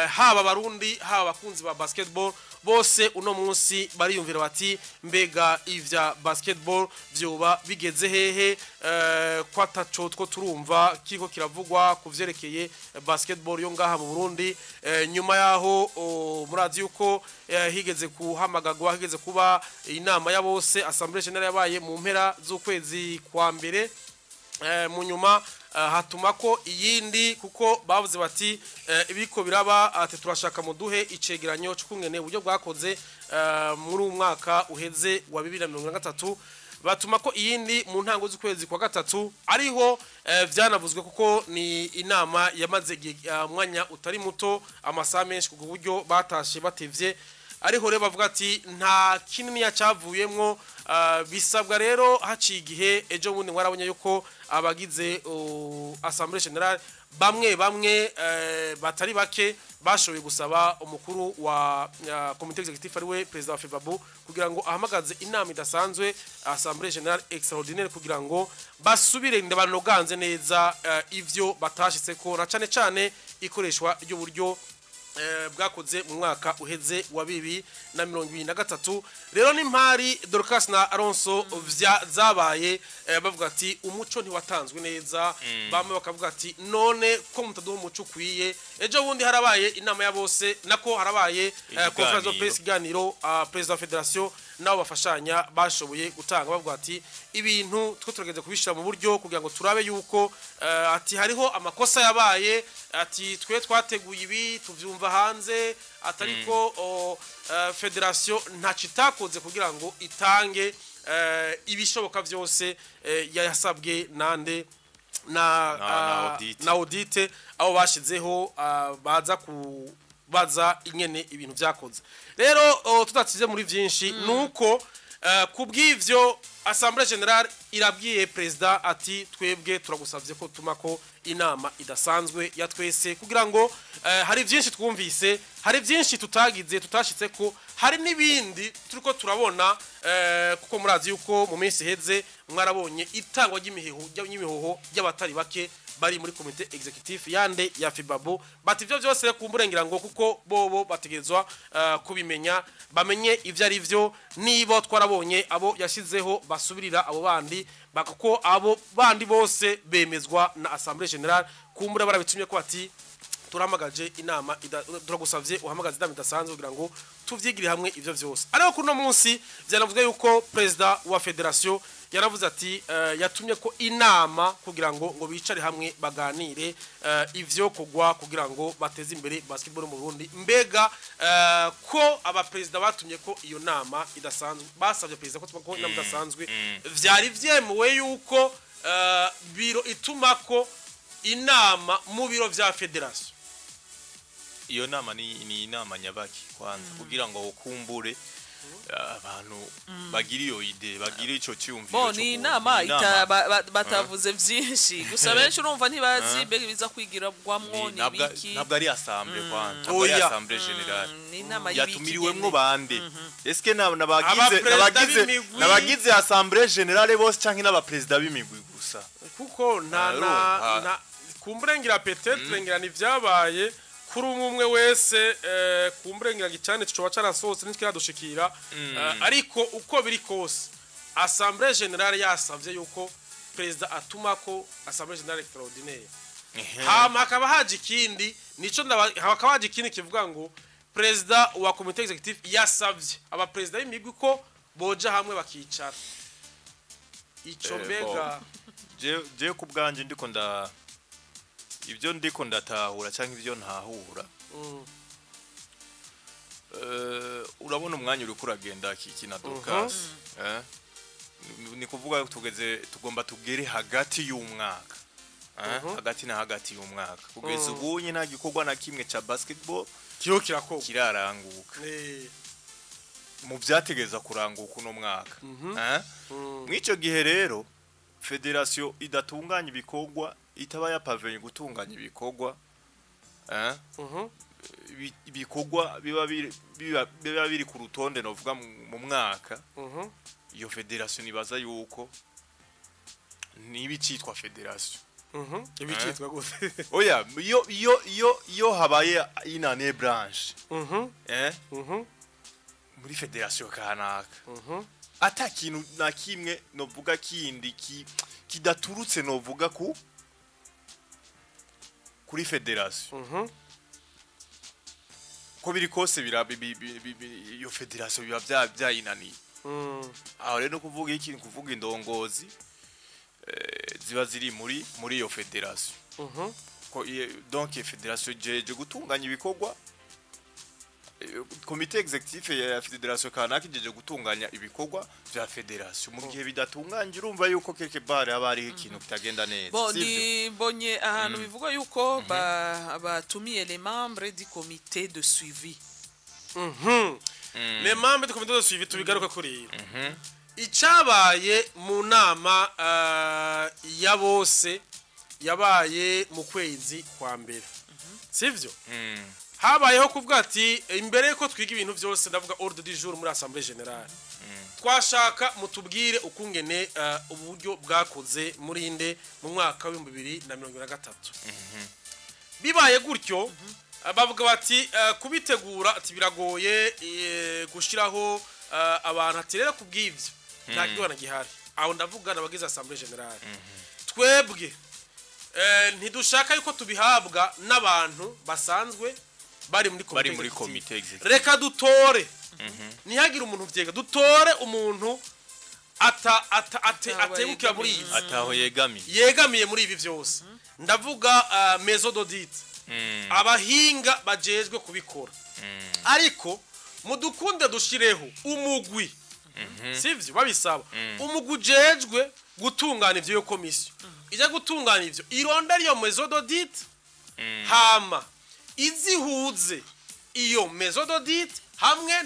haba barundi haba bakunzi ba basketball bose uno munsi bariyumvira bati mbega ivya basketball vyoba bigeze hehe kwataco two turumva kiko kiravugwa kuvyerekeye basketball yo ngaha mu Burundi nyuma yaho murazi yuko higeze kuhamagagwa higeze kuba inama ya bose Assemblée Générale yabaye mu mpera z'ukwezi kwa mbere mu nyuma hatuma ko iyindi kuko bavuze bati ibiko biraba ate turashaka muduhe icegeranyo cy'ukungene uburyo bwakoze muri umwaka uheze wa 2023 batuma ko iyindi mu ntango z'ukwezi kwa gatatu ariho vyanavuzwe kuko ni inama yamaze umwanya utari muto amasaha menshi kuko buryo batashe batevye ariho rero bavuga ati nta kinini yacavuyemwo bisabwa rero haciye igihe ejo bundi mwarabonye yuko abagize Assemblée Générale bamwe batari bake bashoboye gusaba umukuru wa comité exécutif ariwe president wa FEBABU kugira ngo ahamagaze inama idasanzwe Assemblée Générale extraordinaire kugira ngo basubire ndabanoganze neza ivyo batashitse ko na cane ikoreshwa ry'uburyo bwakoze mu mwaka uheze wa 2023 rero n'impari Dorcas na Alonso zabaye bavuga ati umuco ntiwatanzwe neza bamwe bakavuga ati none ko mutaduha umuco kwiye ejo bundi harabaye inama ya bose nako harabaye conference de presse ganiro president of federation nabo bafashanya bashoboye gutanga bavuga ati ibintu two turageze kubishira mu buryo kugira ngo turabe yuko ati hariho amakosa yabaye ati twe twateguye ibi tuvyumva hanze atariko federation ntacitakoze kugira ngo itange ibishoboka byose yasabwe nande na audite abo bashizeho baza kubaza ingene ibintu byakoze rero tutatize muri byinshi nuko kubw'ivyo Assemblée Générale irabwiye president ati twebwe turagusavye ko tumako inama idasanzwe ya twese kugira ngo hari byinshi twumvise hari byinshi tutagize tutashitse ko hari nibindi turiko turabona kuko murazi yuko mu minsi heze mwarabonye itangwa ry'imihoho y'abatari bake bari muri comité exécutif yande ya FEBABU bati ivyo byose kumburengera ngo kuko bobo bategezwa kubimenya bamenye ivyo ari byo nibo twarabonye abo yashizeho basubirira abo bandi bakako abo bandi bose bemezwa na Assemblée Générale kumbura barabitumye ko ati turamagaje inama turagusavye uhamagaze inama idasanzwe kugira ngo tuvyigire hamwe ivyo byose ariko kuno munsi byanavuzwe yuko president wa federation yaravuze ati yatumye ko inama kugira ngo bicare hamwe baganire ivyo kugwa kugira ngo bateze imbere basketball mu Burundi mbega ko aba president batumye ko iyo nama idasanzwe basavye president ko inama idasanzwe vyari vyemuwe yuko biro itumako inama mu biro vya federation iyo nama ni inama nyabaki kwanza kugira ngo ukumbure abantu bagira iyo ide bagira ico cyumviro bo ni inama batavuze vyinshi gusa benshi urumva ntibazi mbega biza kwigirwamwo ni biki ntabwo ari assemblée kwanza ntabwo ari Assemblée Générale ni inama yatumiriwemwo bande eske nabagize Assemblée Générale bose canke n'abapresident b'imigwi gusa kuko nta kumburengira peut-être ngira ni vyabaye kuri umwe wese kumburengira gicane cyo cyarasohotse n'ikiradushikira ariko uko biri kose Assemblée Générale yasavye yuko president atumako Assemblée Générale extraordinaire hama akaba haje ikindi nico hakaba haje ikindi kivuga ngo president wa comité exécutif yasavye aba president y'imigwi ko boja hamwe bakicara ico mbega je kubganje ndiko ibyo ndiko ndatahura cyangwa ibyo ntahura urabona umwanya uri kuragenda kikina Dorcas ni kuvuga tugomba tugere hagati y'umwaka hagati na hagati y'umwaka kugeza ubunye nta gikorwa na kimwe ca basketball kiraranguka mu byategeza kuranguka no mwaka mwico gihe rero federation idatunganya ibikorwa itaba yapavenye gutunganya ibikorwa ibikorwa biba biri ku rutonde novuga mu mwaka iyo federation ibaza yuko nibi citwa federation ibicitwa gute oya iyo habaye inane blanche muri federation kanaka ata kintu na kimwe novuga kindi kidaturutse novuga kuri federation ko biri kose iyo federation biba byayinaniye aho rero kuvuga ikintu kuvuga indongozi ziba ziri muri iyo federation ko donc federation jeje gutunganya ibikorwa komite executive ya federation kanaka jeje gutunganya ibikorwa vya federation mu gihe bidatunganye urumva yuko quelque part abari ikintu kitagenda neza bon bonye ahantu bivuga yuko batumiye les membres du comité de suivi les membres du comité de suivi tubigaruka kuri icabaye mu nama ya bose yabaye mu kwezi kwa mbere sivyo habayeho kuvuga ati imbere ko twiga ibintu byose ndavuga ordre du jour muri assemblée générale twashaka mutubwire ukungene uburyo bwakoze muri inde mu mwaka wa 2023 bibaye gutyo bavuga bati kubitegura ati biragoye gushiraho abantu ati rero kubwivyo nta kigwana gihari aho ndavuga nabagize assemblée générale twebwe ntidushaka yuko tubihabwa n'abantu basanzwe bari muri komite executive reka dutore nihagire umuntu vyega dutore umuntu atebukira muri ibi ataho yegamiye muri ibi vyose ndavuga maison d'audit abahinga bajejwe kubikora ariko mudukunde dushireho umugwi sivyo babisaba umugwi ujejwe gutungana ivyo komisiyo ija gutungana ivyo irondera iyo maison d'audit hama izihuze iyo maison d'audit hamwe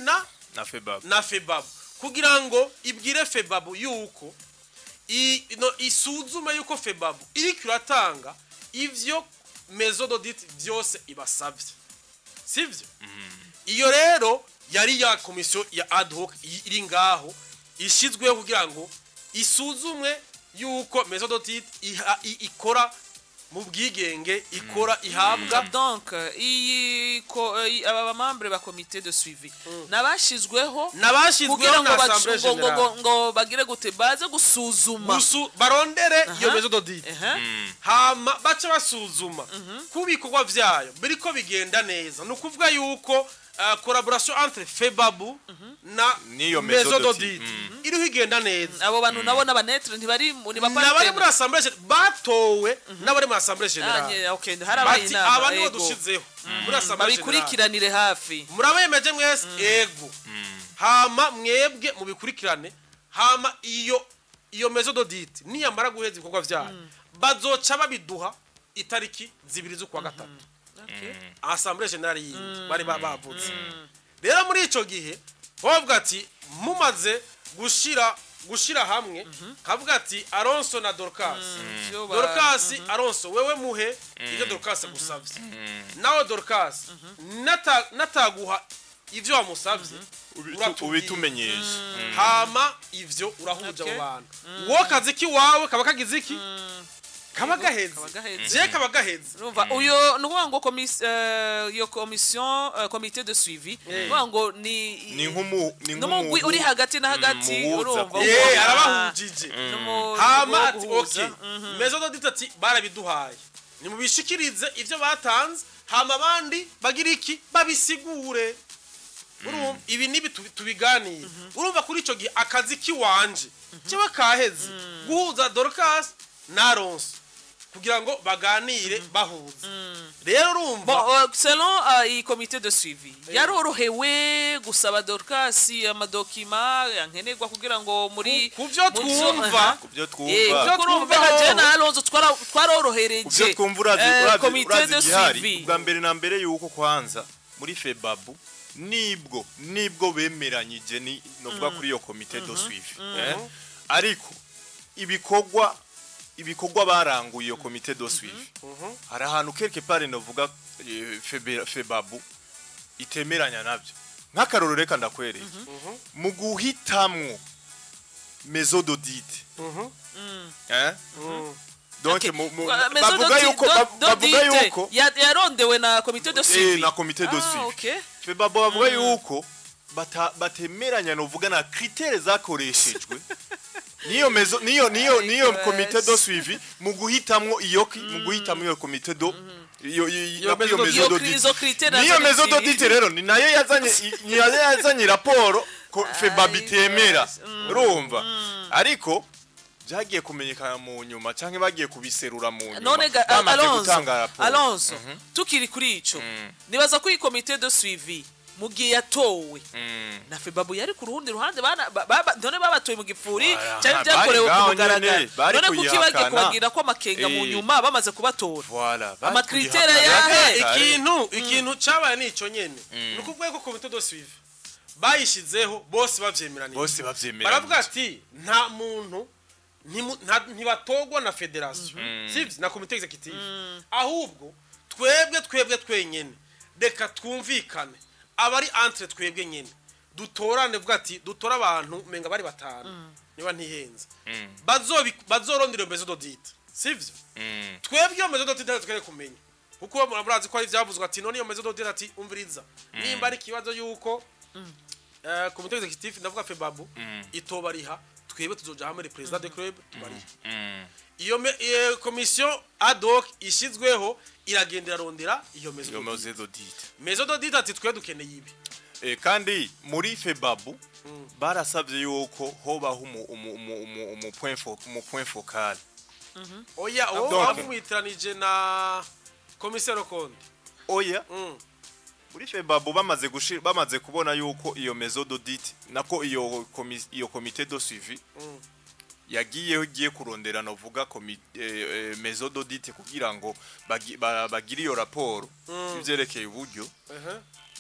na FEBAB kugira ngo ibwire FEBAB yuko isuzume yuko FEBAB iri kuratanga ivyo maison d'audit byose ibasavye sivyo iyo rero yari ya komisiyo ya ad hoc iri ngaho ishizweho kugira ngo isuzumwe yuko maison d'audit ikora mu bwigenge ikora ihabwa donc aba membre ba comité de suivi nabashizweho kugira ngo bagire gute baze gusuzuma barondere iyo maison d'audit hama baca basuzuma kubikorwa vyayo biriko bigenda neza no kuvuga yuko collaboration entre FEBAB na maison d'audit iriho igenda neza abo bantu nabo n'abanetre ntibari muri bari muri assemblée batowe n'abari muri assemblée générale okay harabaye inama abandi badushizeho muri assemblée babikurikiranire hafi murabemeje mwese ego hama mwebwe mubikurikirane hama iyo maison d'audit niyamara guheza ibikorwa vyayo bazoca babiduha itariki 2 z'ukwa gatatu assemblée générale bari bavuze rero muri ico gihe bavuga ati mumaze gushira hamwe kavuga ati Alonso na Dorcas Alonso wewe muhe ivyo Dorcas gusavye nawe Dorcas nataguha ivyo wamusavye ubitumenyesha hama ivyo urahuja abo bantu wo kazi ki wawe kaba kagize iki kabagaheze je kabagaheze urumva uyo nukuvuga ngo iyo commission comité de suivi nukuvuga ngo ni nk'umugwi uri hagati na hagati urumva arabahujije hama ati okay maison d'audit ati barabiduhaye ni mubishikirize ivyo batanze hama abandi bagira iki babisigure urumva ibi nibi tubiganiye urumva kuri ico gihe akazi ki wanje cyewe kaheze guhuza Dorcas na Alonso kugira ngo baganire bahuza rero urumva selon i comité de suivi yarorohewe gusaba Dorcas amadokima yankenerwa kugira ngo muri kuvyo twumva na Alonso twarorohereje kuvyo twumva urazi bwa mbere na mbere yuko kwanza muri FEBAB nibwo bemeranyije ni novuga kuri iyo comité de suivi ariko ibikorwa baranguye iyo comité de suivi hari ahantu quelque part novuga FEBAB itemeranya nabyo nk'akaroro reka ndakwereye mu guhitamwo maison d'audit donc bavuga yuko yarondewe na comité de suivi na comité de suivi FEBABO bavuga yuko batemeranya no vuga na critères zakoreshejwe niyo comité de suivi mu guhitamwo iyo comité do iyo mezo d'audit rero ni nayo yazanye raporo ko FEBABO itemera urumva ariko byagiye kumenyekana mu nyuma canke bagiye kubiserura mu nyuma none Alonso tukiri kuri ico nibaza ko iyi comité de suivi mugiye yatowe na FEBABO yari ku rundi ruhande none babatoye mu gipfuri cyari byakorewe ku mugaragaro none kuki bagiye kubagira ko amakenga mu nyuma bamaze kubatora amakritera yahe ikintu cabaye nico nyene nukubwiye ko comité de suivi bayishizeho bose bavyemeranye baravuga ati nta muntu ntibatogwa na federation sivyo na comité executive ahubwo twebwe twenyene reka twumvikane abari entre twebwe nyene dutorane vuga ati dutora abantu menga bari batanu niba ntihenze bazorondira mezo d'audit sivyo twebwe mezo d'audit twere kumenya kuko murazi ko ari vyavuzwe ati none iyo mezo d'audit ati umviriza nimba ari kibazo yuko comité executive ndavuga FEBABO itobariha twebwe tuzoja hamwe president de club tubari iyo commission ad hoc ishizweho iragendera rondera iyo mezo d'audit ati twe dukeneye ibi kandi muri FEBABO barasavye yuko hobaho mu point focal oya bamwitiranije na commissaire Konde oya muri FEBABO bamaze kubona yuko iyo mezo d'audit nako iyo comité de suivi yagiye kurondera no vuga mezo d'audit kugira ngo bagire iyo raporo ivyerekeye uburyo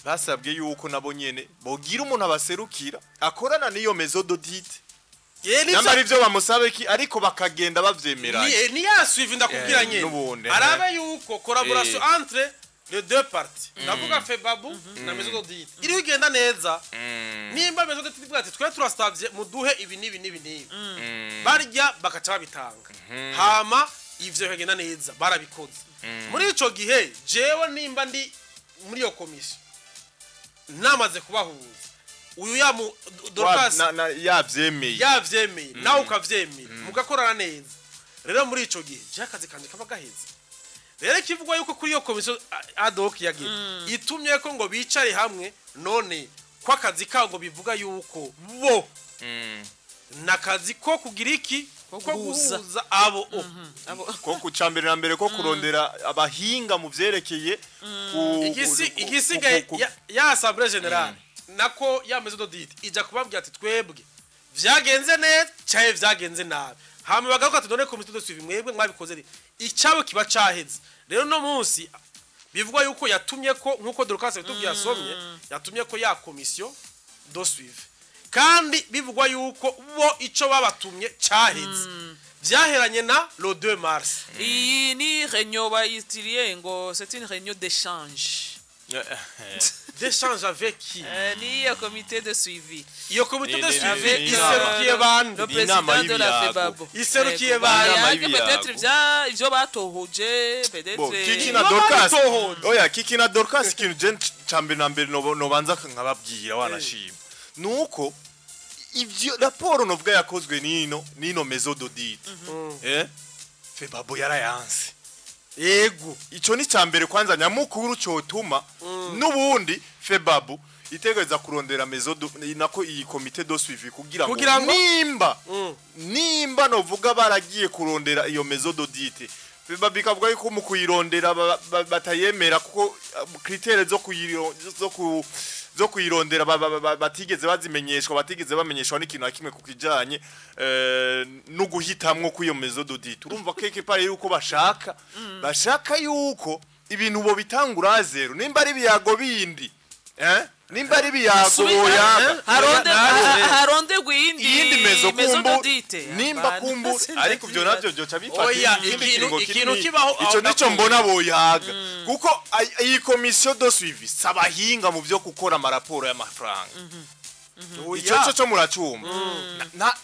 basabwe yuko nabo nyene bogira umuntu abaserukira akorana niyo mezo d'audit nambari ivyo bamusabe ki ariko bakagenda bavyemeranye ni ya suivi ndakubwira nyene arabe yuko collaboration entre les deux parties ndavuga FEBABO na mezo d'audit iri ugenda neza nimba mezo d'audit ivuga ati twe turastabye muduhe ibi nibi barya bakaca babitanga hama ivyo bigenda neza barabikoze muri ico gihe jewe nimba ndi muri iyo commission namaze kubahuza uyu yamu Dorcas yavyemeye nawe ukavyemeye mugakorana neza rero muri ico gihe jakazi kanje kaba gaheze rero kivugwa yuko kuri iyo commission ad hoc yagiye itumye ko ngo bicare hamwe none kwa kazi kago bivuga yuko bo nakazi ko kugira iki ko guhuza abo ko kucambere na mbere ko kurondera abahinga mu vyerekeye igisigaye ya assemblée générale nako ya mezo d'audit ija kubabwira ati twebwe vyagenze neza cyaye vyagenze nabi hama bagaruka ati done comité de suivi mwebwe mwabikoze icabo kiba caheze rero no munsi bivugwa yuko yatumye ko nkuko Dorcas bitubwiye yasomye yatumye ko ya commission de suivi kandi bivugwa yuko bo ico babatumye caheze vyaheranye na le 2 mars iyi ni réunion bayitiriye ngo c'est une réunion d'échange d'échange avec qui ni le comité de suivi iyo comité de suivi iserukiye bande le président de la FEBABO iserukiye bande peut-être ivyo batohoje peut-être kiki na Dorcas oya kiki na Dorcas kintu je cambe na mbere no banza nkababwira wanashima nuko ivyo raporo novuga yakozwe nino mezo d'audit FEBABO yarayanse yego ico ni cambere kwanza nyamukuru cyotuma nubundi FEBABO itegeza kurondera mezo nako iyi comité de suivi kugira ngo nimba novuga baragiye kurondera iyo mezo d'audit FEBABO ikavuga yuko mu kuyirondera batayemera kuko critères zo kuyirondera batigeze bazimenyeshwa batigeze bamenyeshwa n'ikintu nakimwe kukijanye no guhitamwo kuyo mezo d'audit urumva keke pare yuko bashaka yuko ibintu bo bitangura zero nimba ari biyago bindi nimba ari biyago boyaga haronde gwindi mezo d'audit nimba kumbu ariko byo navyo byo cabifata ikintu kibaho ico nico mbona boyaga kuko iyi commission de suivi sabahinga mu byo gukora amaraporo y'amafaranga ico cyo cyo muracumba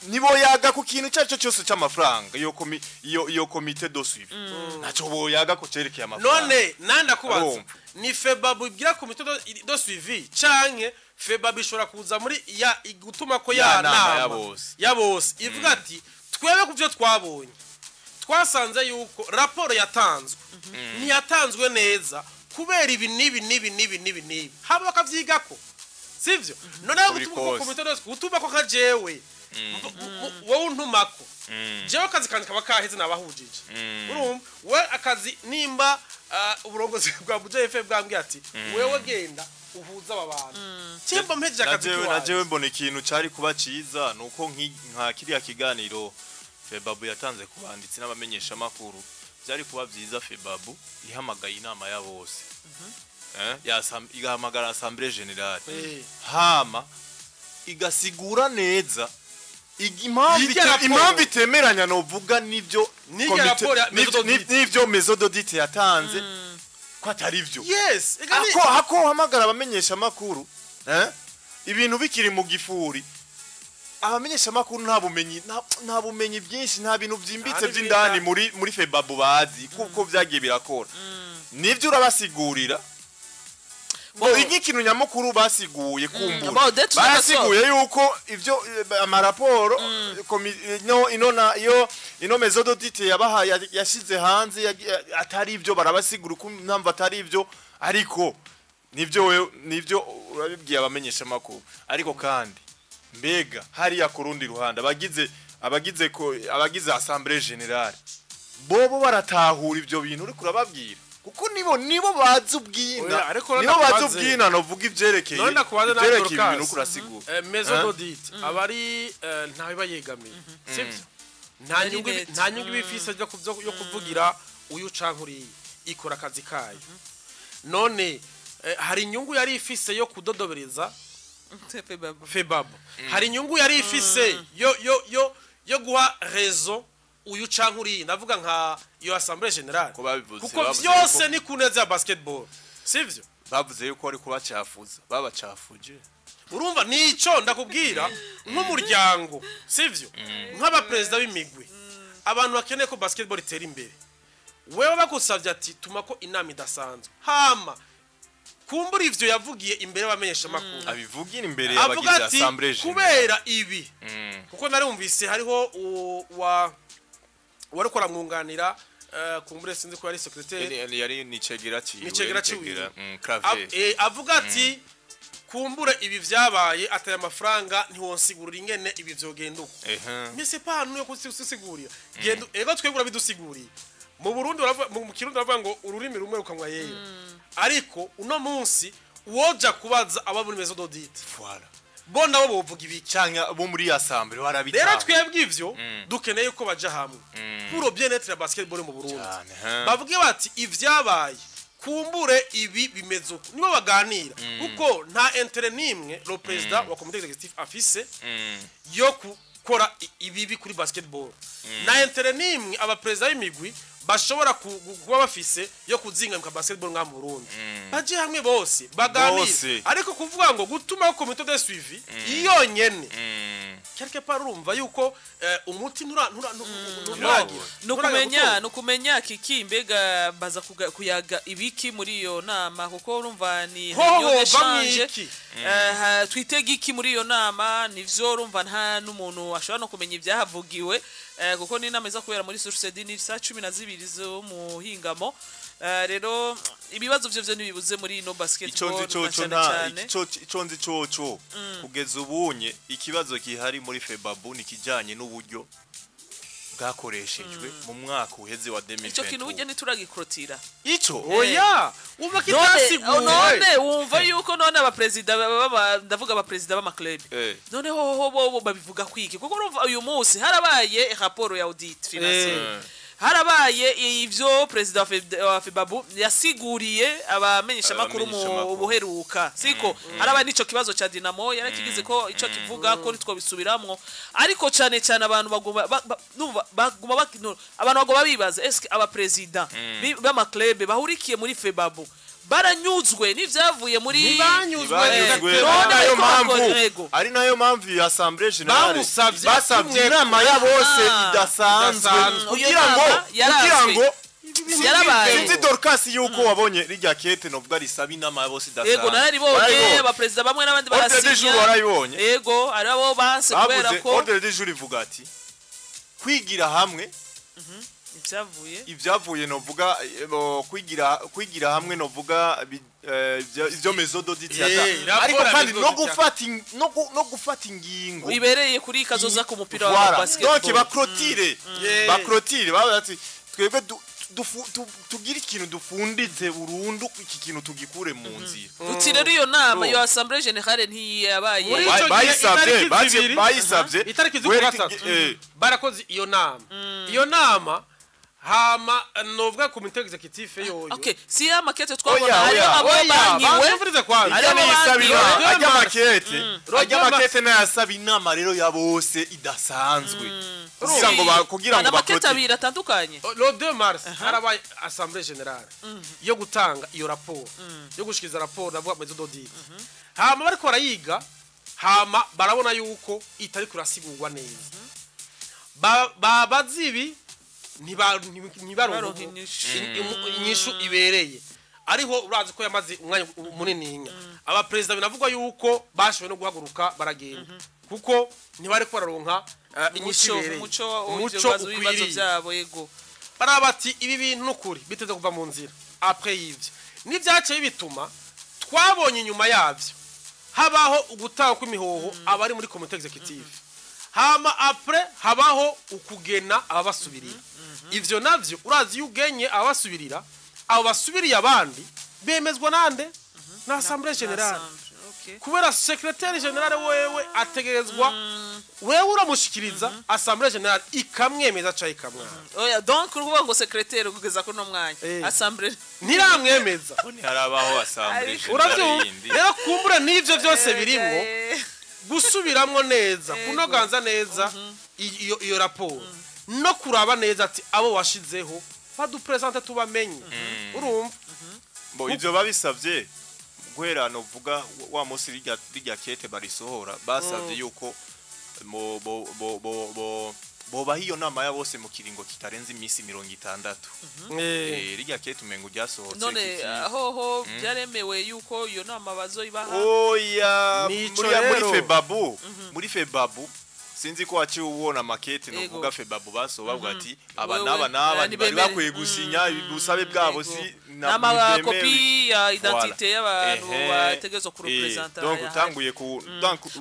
nibo yaga ku kintu cyaco cyose cy'amafaranga iyo komite do suivi naco bo yaga ko cerekeye amafaranga none nanda kubaza ni febabu ibwira komite do suivi canke febabu ishobora kuza muri ya igutuma ko ya nama ya bose ivuga ati twebe kuvyo twabonye twasanze yuko raporo yatanzwe ntiyatanzwe neza kubera ibi nibi haba bakavyigako sivyo none gutuma ko kajewe wowe untumako jewe akazi kandi kaba kaheze nabahujije urumva we akazi nimba uburongozi bwa BJF bwambye ati wewe genda uhuza ababantu cyemba mpeje akazi najewe mbona ikintu cari kuba ciza nuko nka kiriya kiganiro Febabu yatanze kubanditsi n'abamenyesha makuru byari kuba byiza Febabu ihamagaye inama ya bose igahamagara assemblée générale hama igasigura neza impamvu itemeranya novuga nivyo Maison d'audit yatanze ko atari vyo yes hako hamagara abamenyesha makuru ibintu bikiri mu gifuri abamenyesha makuru nta bumenyi byinshi nta bintu byimbitse by'indani muri Febabu bazi kuko byagiye birakora nivyo urabasigurira ikintu nyamukuru basiguye kumbura basiguye yuko ivyo amaraporo ino Maison d'audit yabaha yashize hanze atari ivyo barabasigura uko mpamvu atari ivyo ariko nivyo urabibwiye abamenyesha makuru ariko kandi mbega hariya ku rundi ruhande abagize assemblée générale bobo baratahura ivyo bintu uri kurababwira kuko nibo bazi ubwina nibo bazi ubwina novuga ivyerekeye ibintu kurasigura Maison d'audit abari ntawe bayegamiye sivyo nta nyungu bifise yo kuvugira uyu cankuriye ikora akazi kayo none hari inyungu yari ifise yo kudodobereza Febabu hari inyungu yari ifise yo guha rezo uyu cankuriye ndavuga nka iyo assemblée générale kuko byose ni kuneza basketball sivyo bavuze yuko ari kubacafuza babacafuje urumva nico ndakubwira nk'umuryango sivyo nk'aba president b'imigwi abantu bakeneye ko basketball itera imbere wewe bagusavye ati tumako inama idasanzwe hama kumbura ivyo yavugiye imbere bamenyesha makuru abivugira imbere y'abagize assemblée générale kubera ibi kuko nari umvise hariho wari kora mwunganira kumbure sinzi ko yari secrétaire yari nicegera avuga ati kumbure ibi vyabaye ataya amafaranga ntiwonsigurira ingene ibi vyogenda uko mise pa hano yo kusigurira gendo ego twebura bidusiguriye mu Burundi mu Kirundi baravuga ngo ururimi rumwe rukamwa yeyo ariko uno munsi woja kubaza aba muri Maison d'audit voilà bo nabo bovuga ibi canke bo muri assemblée barabitaho rero twebwe ivyo dukeneye ko baja hamwe pour bien-être ya basketball mu Burundi bavuge bati ivyabaye kumbure ibi bimeze uko nibo baganira kuko nta intérêt nimwe le président wa comité exécutif afise yo gukora ibi kuri basketball na intérêt nimwe aba president y'imigwi bashobora kuba bafise yo kuzinga mu basketball nka mu Burundi baje hamwe bose baganira ariko kuvuga ngo gutuma komite de suivi iyo nyene quelque part urumva yuko umuti nukumenya kiki mbega baza kuyaga ibiki muri iyo nama kuko urumva ni change twitega iki muri iyo nama nivyo urumva nta n'umuntu ashobora no kumenya ibyahavugiwe kuko ni inama iza kubera muri Source Dini saa 12 zo muhingamo rero ibibazo byo nibibuze muri no basketball iconzi coco kugeza ubunye ikibazo kihari muri Febabu nikijanye n'uburyo bwakoreshejwe mu mwaka uheze wa 2020 ico kintu ujye nituragikrotira ico oya umva kitasigu none wumva yuko none aba president ndavuga aba president ba club none ho babivuga kwiki kuko urumva uyu munsi harabaye raporo ya audit financier harabaye ivyo president wa Febabu yasiguriye abamenyesha makuru mu buheruka siko harabaye nico kibazo cha Dinamo yarakigize ko ico kivuga ko nitwo bisubiramwo ariko cyane abantu baguma abantu bibaza eske aba president b'ama club bahurikiye muri Febabu baranyuzwe n'ivyavuye muri ntibanyuzwe ari nayo mpamvu ya Assemblée Générale basabye kumwe inama ya bose idasanzwe kugira ngo sinzi Dorcas yuko wabonye rijya kete novuga risaba inama ya bose idasanzwe yego nararibonye abaperezida bamwe n'abandi barasinya warayibonye yego ari abo banse kubera ko ordre du jour ivuga ati kwigira hamwe ibyavuye novuga kwigira hamwe novuga ibyo mezodo ditiyata ariko kandi no gufata ingingo ibereye kuri kazoza ku mupira wa basketball donc bakrotire bati twebwe tugira ikintu dufunditse burundu iki kintu tugikure mu nzira uti rero iyo nama yo Assemblée Générale ntiyabaye bayisabye itariki z'ukwatatu barakoze iyo nama hama novuga komite executive yoyo okay si ya makete twabona ari abo banyiwe ajya makete na yasaba inama rero ya bose idasanzwe kugira ngo makete abira atandukanye le 2 mars harabaye Assemblée Générale yo gutanga iyo raporo yo gushikiza raporo navuga mezodo dit hama bariko barayiga hama barabona yuko itari kurasigurwa neza babazibi ntibaronka inyishu ibereye ariho urazi ko yamaze umwanya munini abaperezida binavugwa yuko bashoboye no guhaguruka baragenda kuko ntibari ko bararonka inyishu ibereye umuco ukwiriye byabo yego barabati ibi bintu n'ukuri biteze kuva mu nzira après ivyo n'ivyaciye bituma twabonye inyuma yavyo habaho ugutaha kw'imihoho abari muri comité executive hama après habaho ukugena ababasubirira ivyo navyo urazi yugenye abasubirira abo basubiriye abandi bemezwa nande na Assemblée Générale kubera secrétaire général wewe ategerezwa wewe uramushikiriza Assemblée Générale ikamwemeza cha ikamwana oya donc uruvuga ngo secrétaire kugeza ko no mwanya Assemblée ntiramwemeza ni harabaho Assemblée Générale rero kumbura n'ivyo byose birimwo gusubiramwo neza kunoganza neza iyo raporo no kuraba neza ati abo washizeho badupresente tubamenye urumva bo ivyo babisavye guhera no vuga wa musi rijya kete barisohora basavye yuko boba hiyo nama ya bose mu kiringo kitarenze imisi 60 rijya kete umengo ryasohotse none aho byaremewe yuko iyo nama bazoyibaha oya muri febabu sinzi ko waci ubona makete no vuga febabu baso bavuga ati aba naba bari bakwiye gusinya ubusabe bwabo si na copie ya identité y'abantu bategezo ku representer donc utanguye ku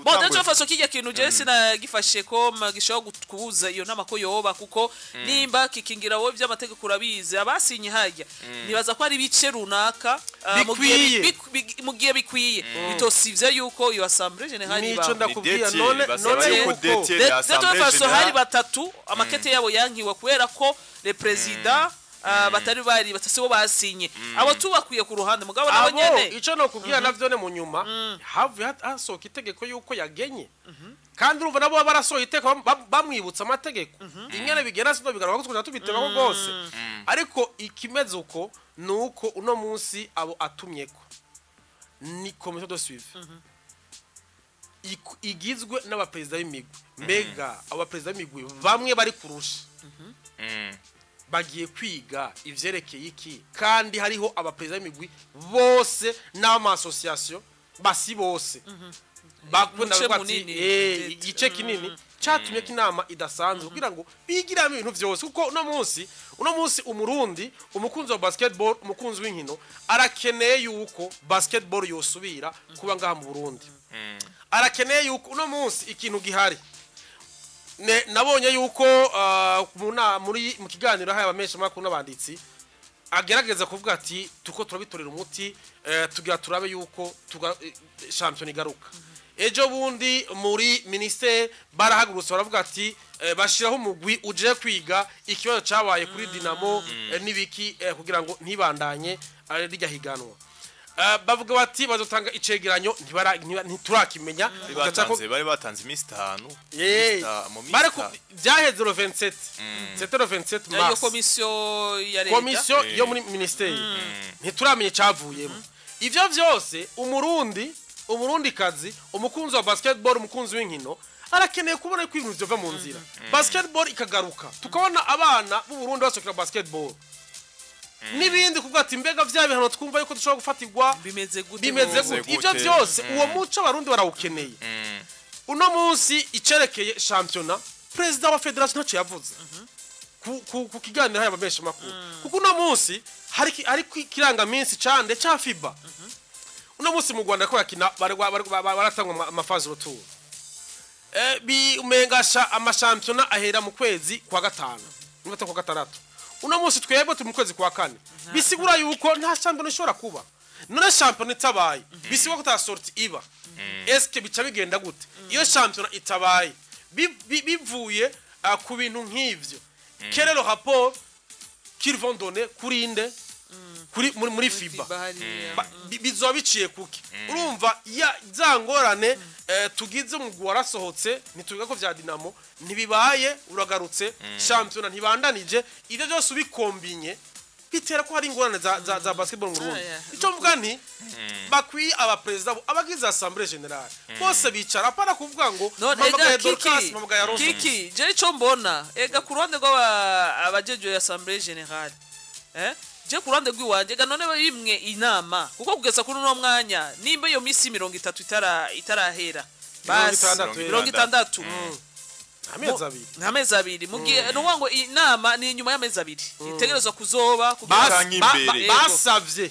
bon dacho faso kijya kintu je sina gifashe ko magishaho kubuza iyo nama ko yoba kuko nimba kikingira wo by'amategeko urabize abasinye hajya nibaza ko ari bice runaka mugiye bikwiye bitosivye yuko iyo Assemblée Générale nico ndakubwira none yuko faso hari batatu amakete yabo yankiwe kubera ko le president batari bari batasibo basinye abo tubakwiye ku ruhande mugabo nabo nyene ico no kubwira navyo ne mu nyuma havuye hasoka itegeko yuko yagenye kandi urumva nabo barasoye iteko bamwibutsa amategeko ingene bigera sino bigaraba ko tubiteba ko gose ariko ikimeze uko nuko uno munsi abo atumyeko ni commission de suivi igizwe n'abaperezida b'imigwi mbega abaperezida b'imigwi bamwe bari kurusha bagiye kwiga ivyerekeye iki kandi hariho abaperezida b'imigwi bose n'ama association basi bose bakunda bati igice kinini cyatumye kinama idasanzwe kugira ngo bigiramo ibintu byose kuko uno munsi umurundi umukunzi wa basketball umukunzi w'inkino arakeneye yuko basketball yosubira kuba ngaha mu Burundi arakeneye yuko uno munsi ikintu gihari nabonye yuko mu kiganiro haya abamesha makuru n'abanditsi agerageza kuvuga ati tuko turabitorera umuti tugira turabe yuko champion igaruka ejo bundi muri ministere barahagurutse baravuga ati bashiraho umugwi uje kwiga ikibazo cabaye kuri Dinamo nibiki kugira ngo ntibandanye rijya higanwa bavuga bati bazotanga icegeranyo ntiturakimenya bari batanze iminsi 5 mu bare byaheze le 27 c'était le 27 mars iyo komisiyo yo muri ministeri ntituramenya cavuyemo ivyo vyose umurundi kazi umukunzi wa basketball umukunzi w'inkino arakeneye kubona ko ibintu byova mu nzira basketball ikagaruka tukabona abana b'u Burundi basokera basketball nibindi kuvuga ati mbega vya bihano twumva yuko dushobora gufatirwa bimeze gute ivyo byose uwo muco abarundi barawukeneye uno munsi icerekeye championnat president wa federation ntaco yavuze ku kiganiro haya babesha makuru kuko uno munsi hari kiranga minsi cande ca FIBA uno munsi mu Rwanda ko yakina baratangwa amafazi retour umengasha amashampiyona ahera mu kwezi kwa gatanu n'umata kwa gatandatu uno munsi twebwe turi mu kwezi kwa kane bisigura yuko nta shampiyona ishobora kuba none shampiyona itabaye bisigura ko ta sorti iba eske bica bigenda gute iyo shampiyona itabaye bivuye ku bintu nk'ivyo quel est le rapport qu'ils vont donner kurinde kuri muri FIBA bizoba biciye kuki urumva zangorane tugize mu gwarasohotse nituvuga ko vya Dinamo ntibibaye uragarutse champion ntibandanije ivyo byose ubikombinye bitera ko hari ingorane za basketball mu Burundi ico mvuga nti bakwi aba president abagize assemblée générale bose bicara para kuvuga ngo mamagaye Dorcas mamagaye Aronso kiki je ico mbona ega ku ruhande rw'abajeje ya assemblée générale je kurande gwiwanje ga none bimwe inama kuko kugeza kuri no mwanya nimba iyo misi 30 itarahera basi 60 amezi abiri mugiye no wango inama ni nyuma y'amezi abiri itegerezwa kuzoba basavye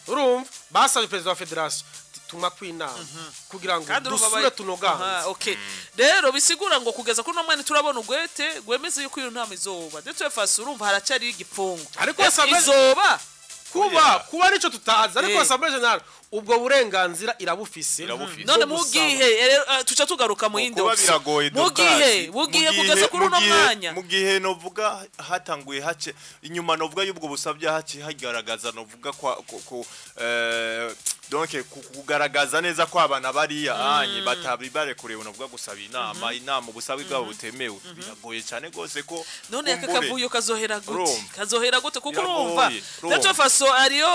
urumva basavye president wa federation tuma kwinama kugira ngo dusure tunoganze okay rero bisigura ngo kugeza kuri no mwanya turabona ugwete gwemeze yuko iyo ntama izoba ndetse fasi urumva haracari igipfungu ariko izoba kuba nico tutazi ariko assemblée générale ubwo burenganzira irabufise none mugihe tuca tugaruka mu yindi mugihe kugeza kuri no mwanya mugihe novuga hatanguye hace inyuma novuga y'ubwo busabye hace hagaragaza novuga ko donc kugaragaza neza ko abana bari anye batabri bare kureba novuga gusaba inama ubusabe bwabo butemewe biragoye cyane gose ko none akavuyo kazohera gute kuko urumva ndetse faso ariyo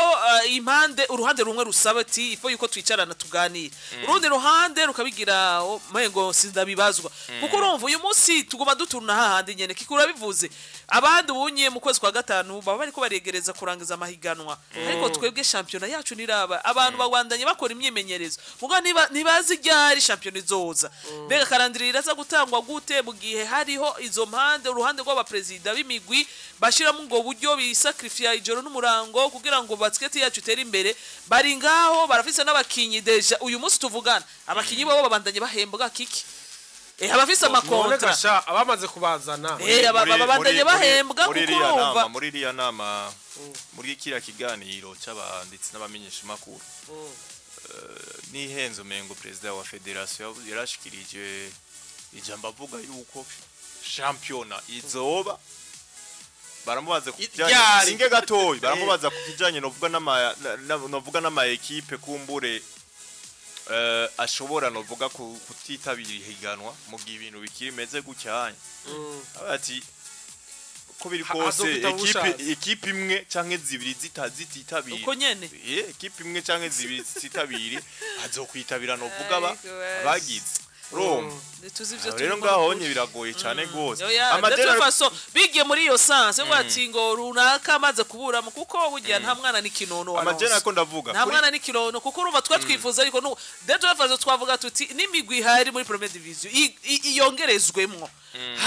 impande uruhande rumwe rusaba ati ifo yuko twicarana tuganira urundi ruhande rukabigira mengo sindabibazwa kuko urumva uyu munsi tugoma duturuna hahandi nyene kikura bivuze abandi ubunye mu kwezi kwa gatanu baba bariko baregereza kurangiza amahiganwa ariko twebwe championnat yacu niraba abantu bagwandanye bakora imyimenyerezo muga nibazi ryari championnat izoza mbega karandirira za gutangwa gute mu gihe hariho izo mpande uruhande rw'aba president b'imigwi bashiramo ngo buryo bisacrifice ijoro n'umurango kugira ngo basket yacu tere imbere bari ngaho barafise n'abakinyi deja uyu munsi tuvugana abakinyi babo babandanye bahembwa kiki abafise amakontra abamaze kubazana babandanye bahembwa kukurumva muri iriya nama muri kiriya kiganiro c'abanditsi n'abamenyesha makuru nihenzo mengo president wa federation yarashikirije ijambo avuga yuko championnat izoba baramubaza kujanye singe gatoyi baramubaza kujanye novuga n'ama equipe kumbure ashobora novuga kutitabira ihiganwa mu gihe ibintu bikiri meze gucyanye ati ko biri kose equipe imwe canke zibiri zititabira uko nyene equipe imwe canke zibiri zititabira azokwitabira novuga bagize rero ngaho nye biragoye cyane gose amadera faso bigiye muri iyo sanse ngo ati ngo runaka amaze kubura mu kuko bugiye nta mwana n'ikinono amadera ko ndavuga nta mwana n'ikinono kuko urumva twifuza ariko no dejo faso twavuga tuti n'imigwi hari muri première division iyongerezwemwo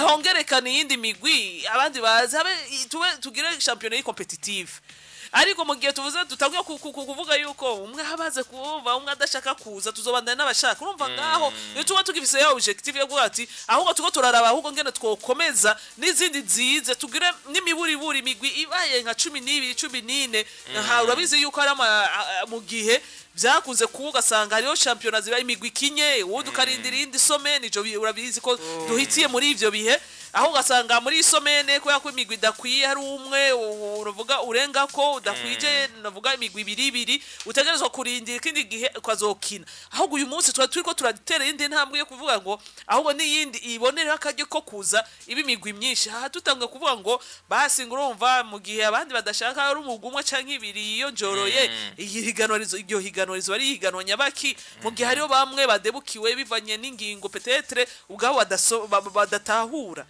hongerekana yindi migwi abandi bazabe tugire championnat competitive ariko mu gihe tuvuze tutangiye kuvuga yuko umwe habaze kuva umwe adashaka kuza tuzobandana n'abashaka urumva ngaho iyo tuba tugifise ya objective yo guhati ahubwo tuko turaraba ahubwo ngene twokomeza n'izindi nzize tugire n'imiburiburi migwi ibaye nka 12 14 nka urabizi yuko ari mu gihe vyakunze kuvuga sanga hariho championnat ziba imigwi kinye wundi ukarindira indi somene ijo urabizi ko duhitiye muri ivyo bihe aho ugasanga muri somene ko yakwe imigwi dakwiye hari umwe uruvuga urenga ko udakwije navuga imigwi ibiri utegerezwa kurindira ikindi gihe kwazokina ahubwo uyu munsi turiko turatera indi ntambwe yo kuvuga ngo ahubwo n'iyindi ibonera akajye ko kuza ibi imigwi myinshi aha tutangwe kuvuga ngo basi ngurumva mu gihe abandi badashaka ari umugumwe canke ibiri iyo njoroye iryo higanorizo ari higanwa nyabaki mu gihe hariho bamwe badebukiwe bivanye n'ingingo petetre ubwabo badatahura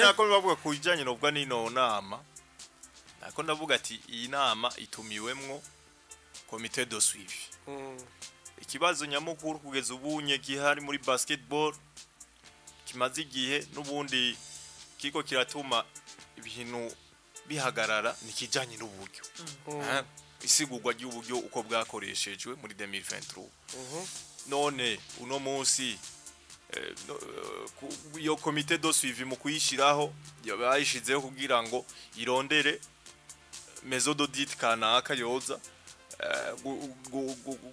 nako bavuga ku bijanye n'ubwa nino nama nako ndavuga ati iyi nama itumiwemwo comité de suivi ikibazo nyamukuru kugeza ubunye gihari muri basketball kimaze igihe n'ubundi kiko kiratuma ibintu bihagarara nikijanye n'uburyo isigurwa ry'uburyo uko bwakoreshejwe muri 2023 none uno munsi iyo comité de suivi mu kuyishiraho bayishizeho kugira ngo irondere maison d'audit kanaka yoza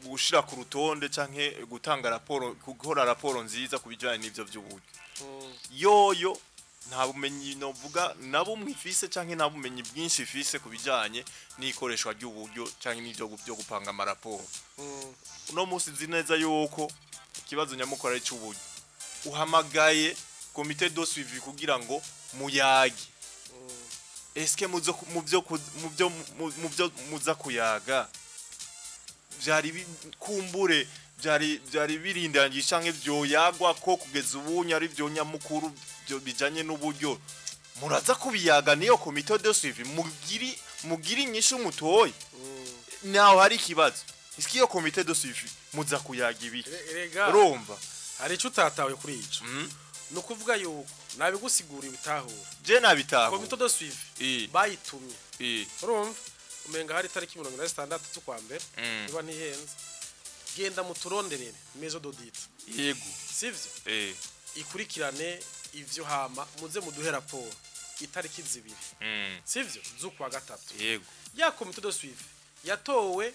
gushira ku rutonde canke gutanga raporo gukora raporo nziza kubijanye n'ivyo by'uburyo yoyo nta bumenyi novuga nabo mwifise canke nta bumenyi bwinshi ifise kubijanye n'ikoreshwa ry'uburyo canke n'ivyo byo gupanga amaraporo uno munsi nzi neza yuko ikibazo nyamukuru ari cy'uburyo uhamagaye comité de suivi kugira ngo muyage eske mu byo muza kuyaga byari kumbure byari birindanye canke byo yagwa ko kugeza ubunye ari byo nyamukuru byo bijanye n'uburyo muraza kubiyaga niyo comité de suivi mugiri nyinshi umutoyi naho hari ikibazo iski yo comité de suivi muza kuyaga ibi urumva hari icyo utatawe kuri ico no kuvuga yuko nabigusiguriye bitahura je nabitaho comité de suivi bayitumye urumva umenga hari tariki 16 tukwa mbere niba ntihenze genda muturonderere maison d'audit yego sivyo ikurikirane ivyo hama muze muduhe raporo itariki zibiri sivyo zukwa gatatu yego ya comité de suivi yatowe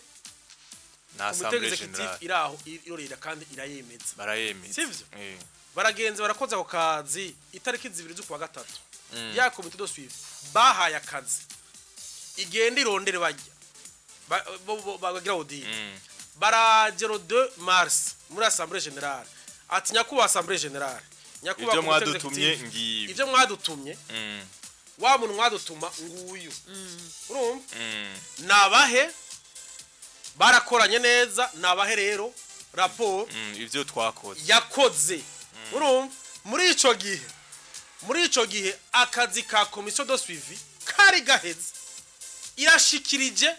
na assemblée générale iraho irorera kandi irayemeza barayemeza sivyo baragenze barakoza ko kazi itariki zibiri zukwa gatatu ya comité de suivi bahaye akazi igenda irondere bajya bagira audit baragero 2 mars muri assemblée générale ati nyakuba assemblée générale nyakuba ibyo mwadutumye ngibi ibyo mwadutumye wa muntu mwadutuma nguyu urumva nabahe barakoranye neza nabahe rero rapport ivyo twakoze yakoze urumva muri ico gihe akazi ka commission de suivi kari gaheze irashikirije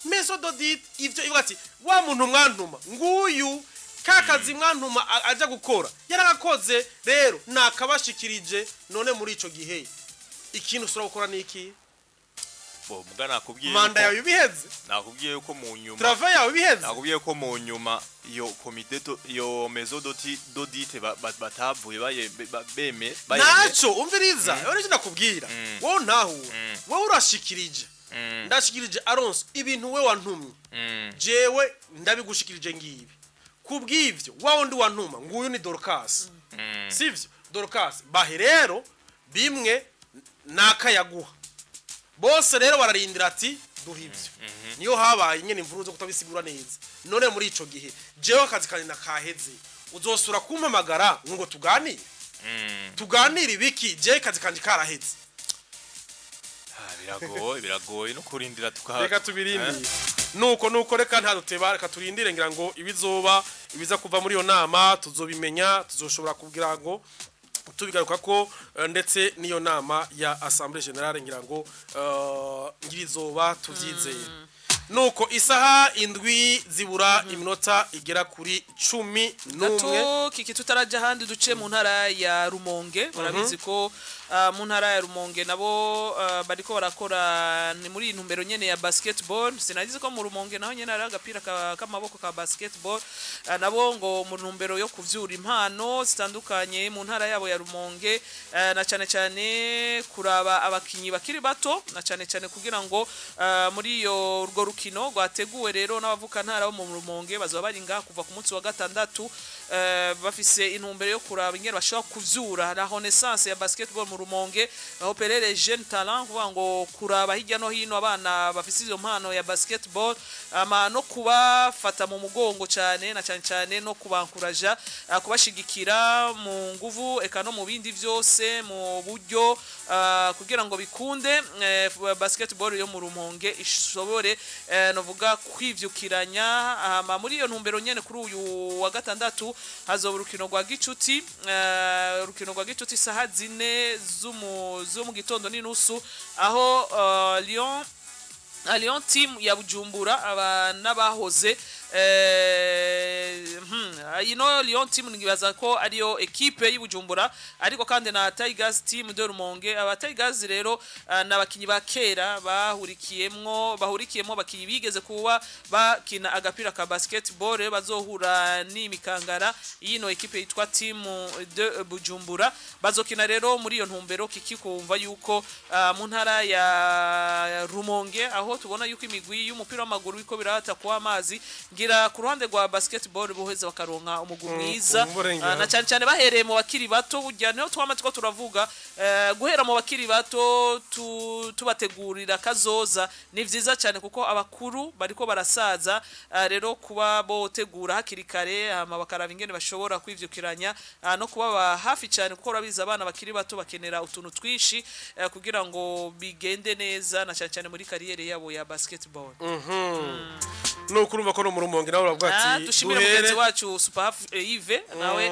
maison d'audit ivyo ivuga ati wa muntu mwantuma nguyu kakazi mwantuma aja gukora yaragakoze rero nakabashikirije none muri ico gihe ikintu usura gukora niki bo muga nakubwiye manda yawe biheze nakubwiye yuko mu nyuma travail yawe biheze nakubwiye ko mu nyuma iyo comité iyo maison d'audit batavuye beme naco umviriza uri ndakubwira wowe ntaho wowe urashikirije ndashikirije Alonso ibintu we wantumye jewe ndabigushikirije ngibi kubwivyo wawo ndi wantuma nguyu ni Dorcas sivyo Dorcas bahe rero bimwe nakayaguha bose rero bararindira ati duhivyo niyo habaye nyene imvuru zo kutabisigura neza none muri ico gihe jewe akazi kanina kaheze uzosura kumpamagara ngo tuganire ibiki je kazi kanje karaheze biragoye no kurindira reka tubirindire nuko reka ntaduteba reka turindire ngira ngo ibizoba ibiza kuva muri yo nama tuzobimenya tuzoshobora kugira ngo tubigaruka ko ndetse niyo nama ya assemblée générale ngira ngo ngirizoba tuvyizeye nuko isaha indwi zibura iminota igera kuri 11 gato kiki tutaraja handi duce mu ntara ya Rumonge barabizi ko mu ntara ya Rumonge nabo bariko barakora ni muri intumbero nyene ya basketball sinagize ko mu Rumonge naho nyene ari agapira k'amaboko ka basketball nabo ngo mu ntumbero yo kuvyura impano zitandukanye mu ntara yabo ya Rumonge na cyane kuraba abakinyi bakiri bato na cyane kugira ngo muri iyo urwo rukino rwateguwe rero n'abavuka ntara bo mu Rumonge bazoba bari ngaha kuva ku munsi wa gatandatu bafise intumbero yo kuraba ingene bashobora kuvyura la renaissance ya basketball mu Rumonge opérer jeune talent kuvuga ngo kuraba hirya no hino abana bafise izo mpano ya basketball no kubafata mu mugongo cyane na cyane no kubankuraja kubashigikira mu nguvu eka no mu bindi vyose mu buryo kugira ngo bikunde basketball yo mu Rumonge ishobore novuga kwivyukiranya muri iyo ntumbero nyene kuri uyu wa gatandatu hazoba urukino rwa gicuti saha 4 zo mu gitondo n'inusu aho Lyon team ya Bujumbura abana bahoze Lyon team ngibaza ko ariyo equipe y'Ibujumbura ariko kandi na Tigers team de Rumonge aba Tigers rero nabakinyi ba kera bahurikiyemo bakinyi bigeze kuba bakina agapira ka basketball bazohura n'imikangara yino equipe yitwa team de Bujumbura bazokina rero muri iyo ntumbero kikikumva yuko mu ntara ya Rumonge aho tubona yuko imigwi y'umupira w'amaguru biko birata kwa amazi ngira ku ruhande rwa basketball boheze bakaronka umugwi mwiza na cyane bahereye mu bakiri bato burya niho twamatiko turavuga guhera mu bakiri bato tubategurira kazoza ni vyiza cyane kuko abakuru bariko barasaza rero kuba botegura hakiri kare bakaraba ingene bashobora kwivyukiranya no kuba hafi cyane kuko urabiza abana bakiri bato bakenera utuntu twishi kugira ngo bigende neza na cyane muri kariyere yabo ya basketball no kurumva ko no mu Rumonge nawe uravuga ati dushimira mugenzi wacu Super Yves nawe